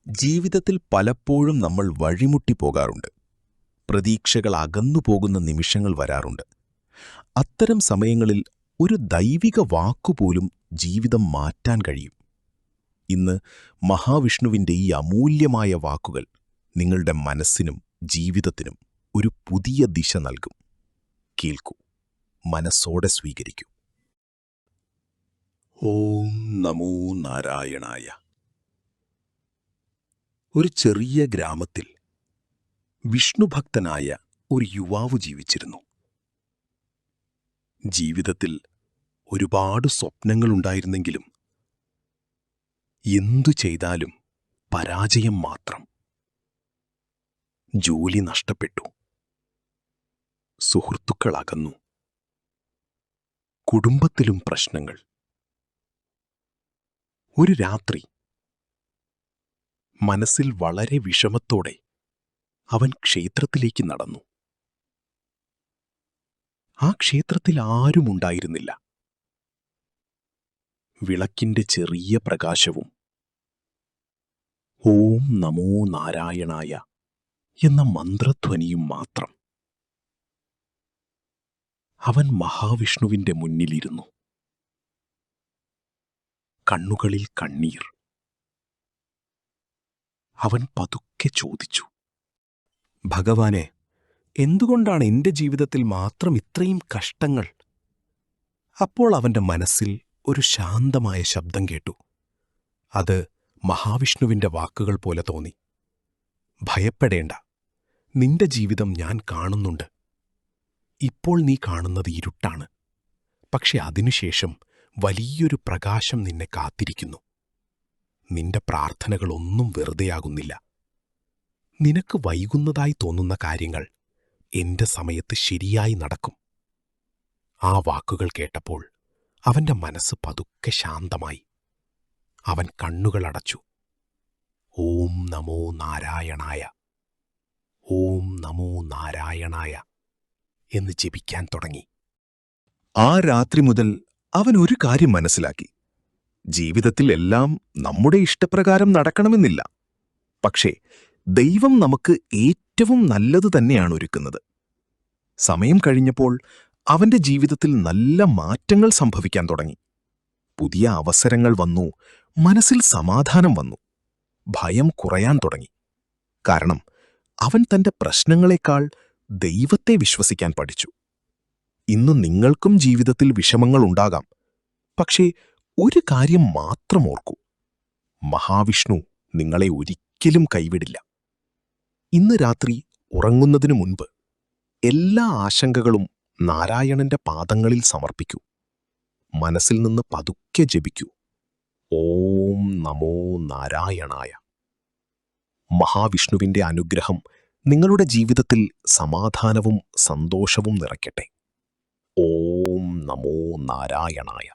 ജീവിതത്തിൽ പലപ്പോഴും നമ്മൾ വഴിമുട്ടിപ്പോകാറുണ്ട്. പ്രതീക്ഷകൾ അകന്നുപോകുന്ന നിമിഷങ്ങൾ വരാറുണ്ട്. അത്തരം സമയങ്ങളിൽ ഒരു ദൈവിക വാക്കുപോലും ജീവിതം മാറ്റാൻ കഴിയും. ഇന്ന് മഹാവിഷ്ണുവിൻ്റെ ഈ അമൂല്യമായ വാക്കുകൾ നിങ്ങളുടെ മനസ്സിനും ജീവിതത്തിനും ഒരു പുതിയ ദിശ നൽകും. കേൾക്കൂ, മനസ്സോടെ സ്വീകരിക്കൂ. ഓം നമോ നാരായണായ. ഒരു ചെറിയ ഗ്രാമത്തിൽ വിഷ്ണുഭക്തനായ ഒരു യുവാവ് ജീവിച്ചിരുന്നു. ജീവിതത്തിൽ ഒരുപാട് സ്വപ്നങ്ങളുണ്ടായിരുന്നെങ്കിലും എന്തു ചെയ്താലും പരാജയം മാത്രം. ജോലി നഷ്ടപ്പെട്ടു, സുഹൃത്തുക്കൾ അകന്നു, കുടുംബത്തിലും പ്രശ്നങ്ങൾ. ഒരു രാത്രി മനസ്സിൽ വളരെ വിഷമത്തോടെ അവൻ ക്ഷേത്രത്തിലേക്ക് നടന്നു. ആ ക്ഷേത്രത്തിൽ ആരുമുണ്ടായിരുന്നില്ല. വിളക്കിന്റെ ചെറിയ പ്രകാശവും ഓം നമോ നാരായണായ എന്ന മന്ത്രധ്വനിയും മാത്രം. അവൻ മഹാവിഷ്ണുവിന്റെ മുന്നിലിരുന്നു. കണ്ണുകളിൽ കണ്ണീർ. അവൻ പതുക്കെ ചോദിച്ചു, ഭഗവാനെ, എന്തുകൊണ്ടാണ് എന്റെ ജീവിതത്തിൽ മാത്രം ഇത്രയും കഷ്ടങ്ങൾ? അപ്പോൾ അവന്റെ മനസ്സിൽ ഒരു ശാന്തമായ ശബ്ദം കേട്ടു. അത് മഹാവിഷ്ണുവിന്റെ വാക്കുകൾ പോലെ തോന്നി. ഭയപ്പെടേണ്ട, നിന്റെ ജീവിതം ഞാൻ കാണുന്നുണ്ട്. ഇപ്പോൾ നീ കാണുന്നത് ഇരുട്ടാണ്, പക്ഷെ അതിനുശേഷം വലിയൊരു പ്രകാശം നിന്നെ കാത്തിരിക്കുന്നു. നിന്റെ പ്രാർത്ഥനകളൊന്നും വെറുതെയാകുന്നില്ല. നിനക്ക് വൈകുന്നതായി തോന്നുന്ന കാര്യങ്ങൾ എന്റെ സമയത്ത് ശരിയായി നടക്കും. ആ വാക്കുകൾ കേട്ടപ്പോൾ അവന്റെ മനസ്സ് പതുക്കെ ശാന്തമായി. അവൻ കണ്ണുകളടച്ചു. ഓം നമോ നാരായണായ, ഓം നമോ നാരായണായ എന്ന് ജപിക്കാൻ തുടങ്ങി. ആ രാത്രി മുതൽ അവൻ ഒരു കാര്യം മനസ്സിലാക്കി. ജീവിതത്തിൽ എല്ലാം നമ്മുടെ ഇഷ്ടപ്രകാരം നടക്കണമെന്നില്ല. പക്ഷേ ദൈവം നമുക്ക് ഏറ്റവും നല്ലത് തന്നെയാണ് ഒരുക്കുന്നത്. സമയം കഴിഞ്ഞപ്പോൾ അവന്റെ ജീവിതത്തിൽ നല്ല മാറ്റങ്ങൾ സംഭവിക്കാൻ തുടങ്ങി. പുതിയ അവസരങ്ങൾ വന്നു, മനസ്സിൽ സമാധാനം വന്നു, ഭയം കുറയാൻ തുടങ്ങി. കാരണം അവൻ തന്റെ പ്രശ്നങ്ങളെക്കാൾ ദൈവത്തെ വിശ്വസിക്കാൻ പഠിച്ചു. ഇന്ന് നിങ്ങൾക്കും ജീവിതത്തിൽ വിഷമങ്ങളുണ്ടാകാം. പക്ഷേ ഒരു കാര്യം മാത്രം ഓർക്കൂ, മഹാവിഷ്ണു നിങ്ങളെ ഒരിക്കലും കൈവിടില്ല. ഇന്ന് രാത്രി ഉറങ്ങുന്നതിനു മുൻപ് എല്ലാ ആശങ്കകളും നാരായണന്റെ പാദങ്ങളിൽ സമർപ്പിക്കൂ. മനസ്സിൽ നിന്ന് പതുക്കെ ജപിക്കൂ, ഓം നമോ നാരായണായ. മഹാവിഷ്ണുവിന്റെ അനുഗ്രഹം നിങ്ങളുടെ ജീവിതത്തിൽ സമാധാനവും സന്തോഷവും നിറയ്ക്കട്ടെ. ഓം നമോ നാരായണായ.